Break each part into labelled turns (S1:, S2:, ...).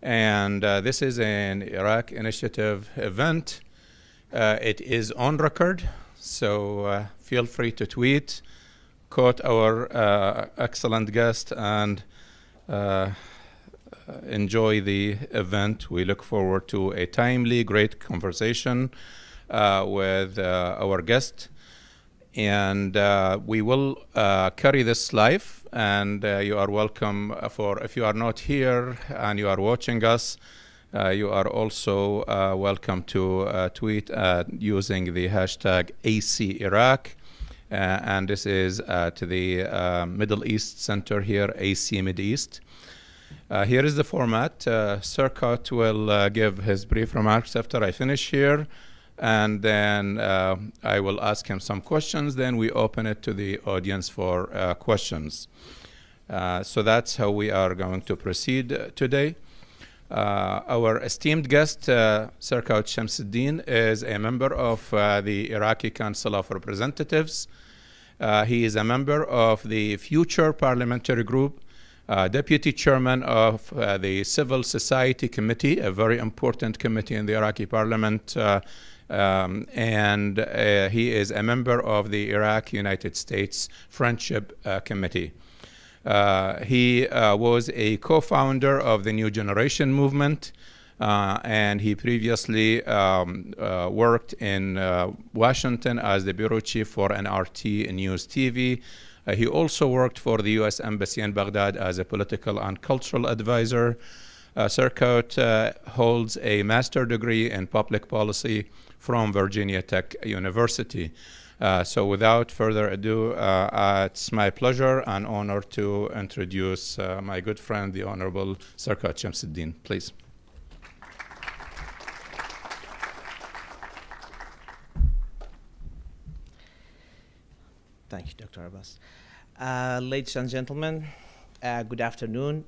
S1: And this is an Iraq Initiative event. It is on record, so feel free to tweet, quote our excellent guest, and enjoy the event. We look forward to a timely, great conversation with our guest. And we will carry this live, and you are welcome if you are not here and you are watching us, you are also welcome to tweet using the hashtag ACIraq. And this is at the Middle East Center here, AC Mid East. Here is the format. Sirkut will give his brief remarks after I finish here. And then I will ask him some questions. Then we open it to the audience for questions. So that's how we are going to proceed today. Our esteemed guest, Sirkut Shamsulddin, is a member of the Iraqi Council of Representatives. He is a member of the Future Parliamentary Group, Deputy Chairman of the Civil Society Committee, a very important committee in the Iraqi Parliament. And he is a member of the Iraq-United States Friendship Committee. He was a co-founder of the New Generation Movement, and he previously worked in Washington as the bureau chief for NRT News TV. He also worked for the U.S. Embassy in Baghdad as a political and cultural advisor. Sirkut holds a master's degree in public policy from Virginia Tech University. So without further ado, it's my pleasure and honor to introduce my good friend, the Honorable Sirkut Shamsulddin. Please.
S2: Thank you, Dr. Abbas. Ladies and gentlemen, good afternoon.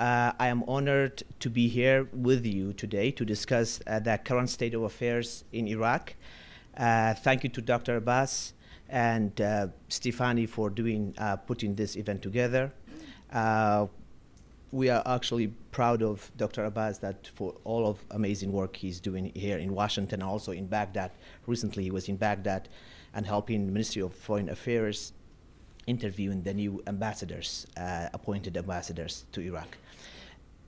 S2: I am honored to be here with you today to discuss the current state of affairs in Iraq. Thank you to Dr. Abbas and Stefani for putting this event together. We are actually proud of Dr. Abbas for all of amazing work he's doing here in Washington, also in Baghdad. Recently, he was in Baghdad and helping the Ministry of Foreign Affairs interviewing the new ambassadors, appointed ambassadors to Iraq.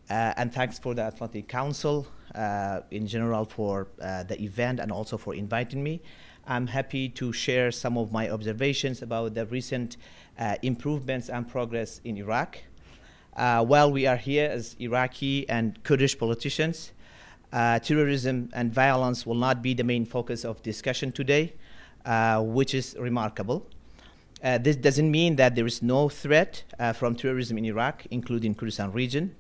S2: And thanks for the Atlantic Council in general for the event and also for inviting me. I'm happy to share some of my observations about the recent improvements and progress in Iraq. While we are here as Iraqi and Kurdish politicians, terrorism and violence will not be the main focus of discussion today, which is remarkable. This doesn't mean that there is no threat from terrorism in Iraq, including Kurdistan region.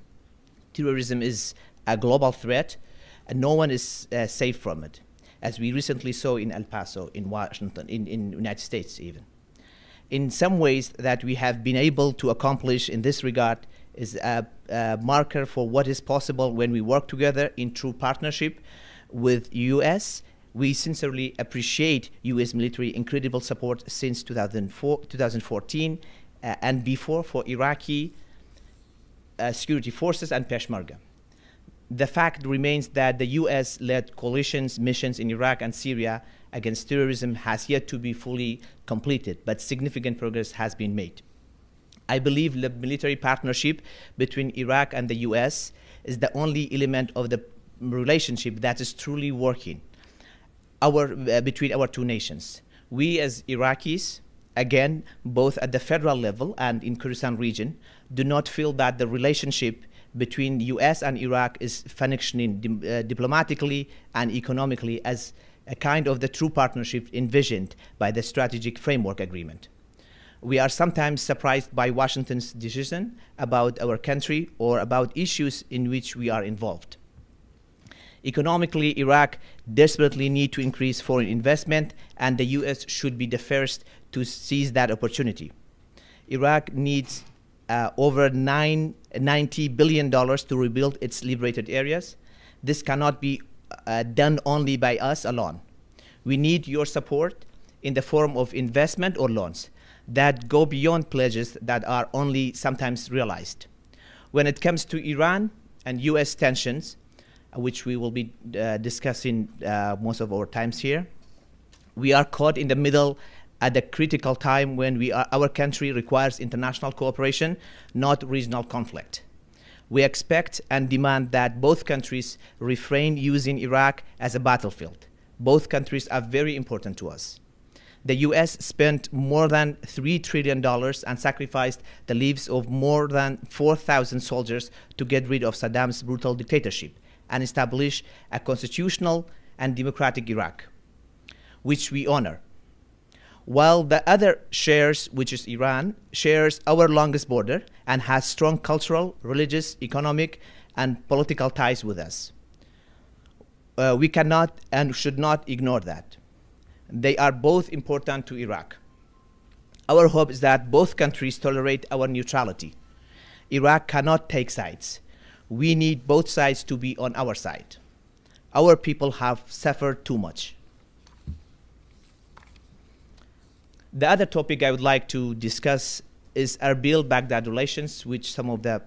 S2: Terrorism is a global threat, and no one is safe from it, as we recently saw in El Paso, in Washington, in the United States even. In some ways that we have been able to accomplish in this regard is a marker for what is possible when we work together in true partnership with U.S. We sincerely appreciate U.S. military incredible support since 2014 and before for Iraqi security forces and Peshmerga. The fact remains that the U.S.-led coalition's missions in Iraq and Syria against terrorism has yet to be fully completed, but significant progress has been made. I believe the military partnership between Iraq and the U.S. is the only element of the relationship that is truly working between our two nations. We as Iraqis, again, both at the federal level and in Kurdistan region, do not feel that the relationship between the U.S. and Iraq is functioning diplomatically and economically as a kind of the true partnership envisioned by the Strategic Framework Agreement. We are sometimes surprised by Washington's decision about our country or about issues in which we are involved. Economically, Iraq desperately needs to increase foreign investment, and the U.S. should be the first to seize that opportunity. Iraq needs over $90 billion to rebuild its liberated areas. This cannot be done only by us alone. We need your support in the form of investment or loans that go beyond pledges that are only sometimes realized. When it comes to Iran, and U.S. tensions, which we will be discussing most of our times here. We are caught in the middle at a critical time when our country requires international cooperation, not regional conflict. We expect and demand that both countries refrain using Iraq as a battlefield. Both countries are very important to us. The U.S. spent more than $3 trillion and sacrificed the lives of more than 4,000 soldiers to get rid of Saddam's brutal dictatorship and establish a constitutional and democratic Iraq, which we honor. While the other shares, which is Iran, shares our longest border and has strong cultural, religious, economic, and political ties with us. We cannot and should not ignore that. They are both important to Iraq. Our hope is that both countries tolerate our neutrality. Iraq cannot take sides. We need both sides to be on our side. Our people have suffered too much. The other topic I would like to discuss is Erbil-Baghdad relations, which some of the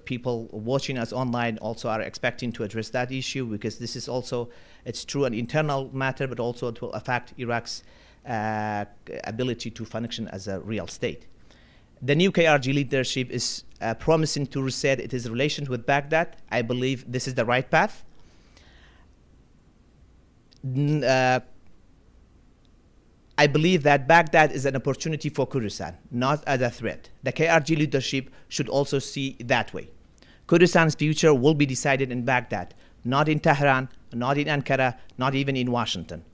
S2: people watching us online also are expecting to address that issue, because this is also, it's true, an internal matter, but also it will affect Iraq's ability to function as a real state. The new KRG leadership is promising to reset its relations with Baghdad. I believe this is the right path. I believe that Baghdad is an opportunity for Kurdistan, not as a threat. The KRG leadership should also see it that way. Kurdistan's future will be decided in Baghdad, not in Tehran, not in Ankara, not even in Washington.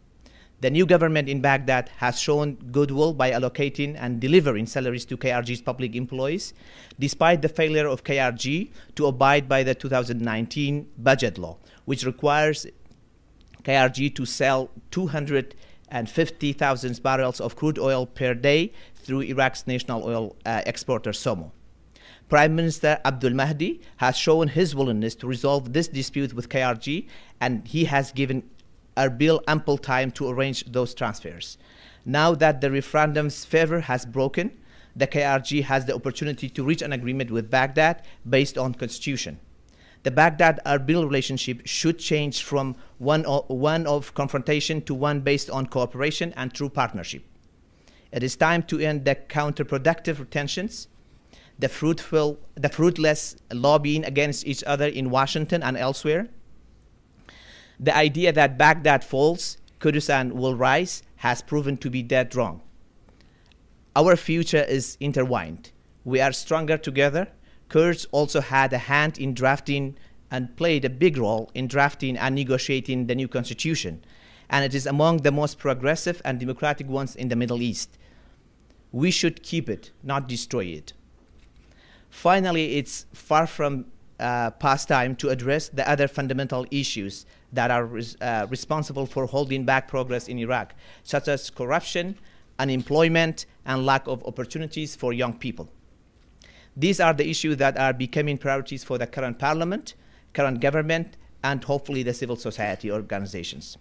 S2: The new government in Baghdad has shown goodwill by allocating and delivering salaries to KRG's public employees, despite the failure of KRG to abide by the 2019 budget law, which requires KRG to sell 250,000 barrels of crude oil per day through Iraq's national oil exporter SOMO. Prime Minister Abdul Mahdi has shown his willingness to resolve this dispute with KRG, and he has given Erbil ample time to arrange those transfers. Now that the referendum's favor has broken, the KRG has the opportunity to reach an agreement with Baghdad based on constitution. The Baghdad-Erbil relationship should change from one of confrontation to one based on cooperation and true partnership. It is time to end the counterproductive tensions, the fruitless lobbying against each other in Washington and elsewhere. The idea that Baghdad falls, Kurdistan will rise has proven to be dead wrong. Our future is intertwined. We are stronger together. Kurds also had a hand in drafting and played a big role in drafting and negotiating the new constitution, and it is among the most progressive and democratic ones in the Middle East. We should keep it, not destroy it. Finally, it's far from past time to address the other fundamental issues that are responsible for holding back progress in Iraq, such as corruption, unemployment, and lack of opportunities for young people. These are the issues that are becoming priorities for the current parliament, current government, and hopefully the civil society organizations.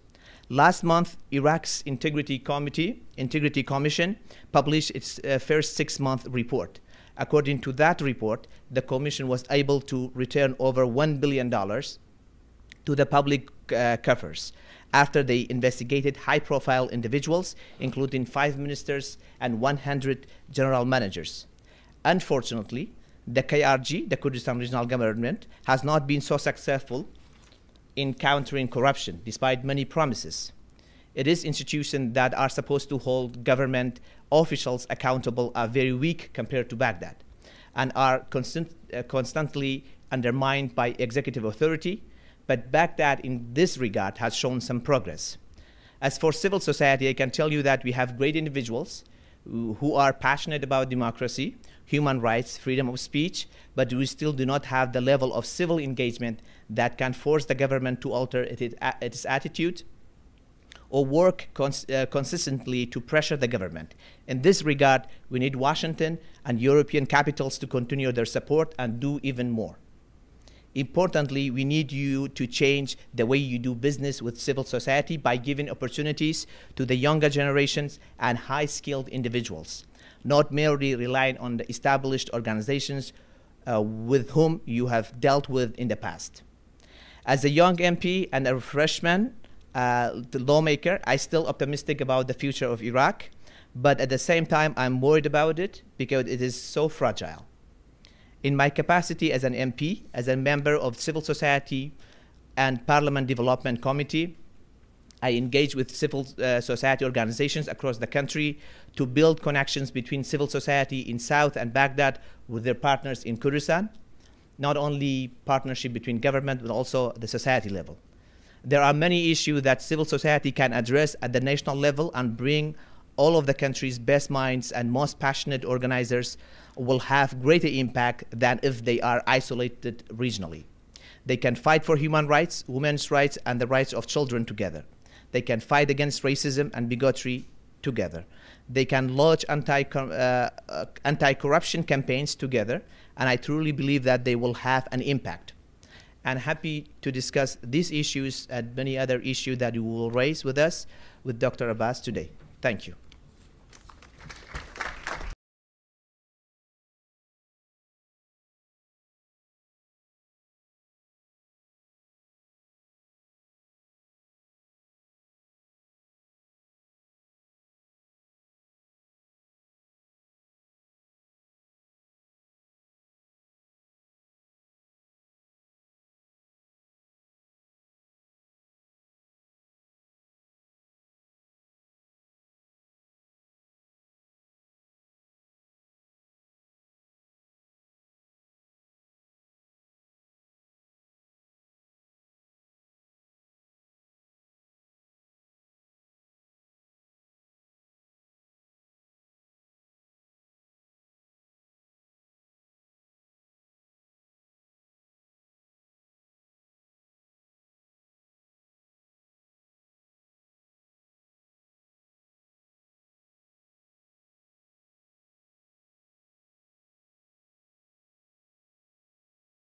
S2: Last month, Iraq's Integrity Commission published its first 6-month report. According to that report, the commission was able to return over $1 billion to the public coffers after they investigated high-profile individuals, including 5 ministers and 100 general managers. Unfortunately, the KRG, the Kurdistan Regional Government, has not been so successful in countering corruption, despite many promises. It is institutions that are supposed to hold government officials accountable are very weak compared to Baghdad, and are constantly undermined by executive authority, but Baghdad in this regard has shown some progress. As for civil society, I can tell you that we have great individuals who are passionate about democracy, human rights, freedom of speech, but we still do not have the level of civil engagement that can force the government to alter its attitude or work consistently to pressure the government. In this regard, we need Washington and European capitals to continue their support and do even more. Importantly, we need you to change the way you do business with civil society by giving opportunities to the younger generations and high-skilled individuals, not merely relying on the established organizations with whom you have dealt with in the past. As a young MP and a freshman lawmaker, I'm still optimistic about the future of Iraq, but at the same time, I'm worried about it because it is so fragile. In my capacity as an MP, as a member of civil society and Parliament Development Committee, I engage with civil society organizations across the country to build connections between civil society in South and Baghdad with their partners in Kurdistan, not only partnership between government, but also the society level. There are many issues that civil society can address at the national level and bring all of the country's best minds and most passionate organizers will have greater impact than if they are isolated regionally. They can fight for human rights, women's rights, and the rights of children together. They can fight against racism and bigotry together. They can launch anti-corruption campaigns together, and I truly believe that they will have an impact. I'm happy to discuss these issues and many other issues that you will raise with us with Dr. Abbas today. Thank you.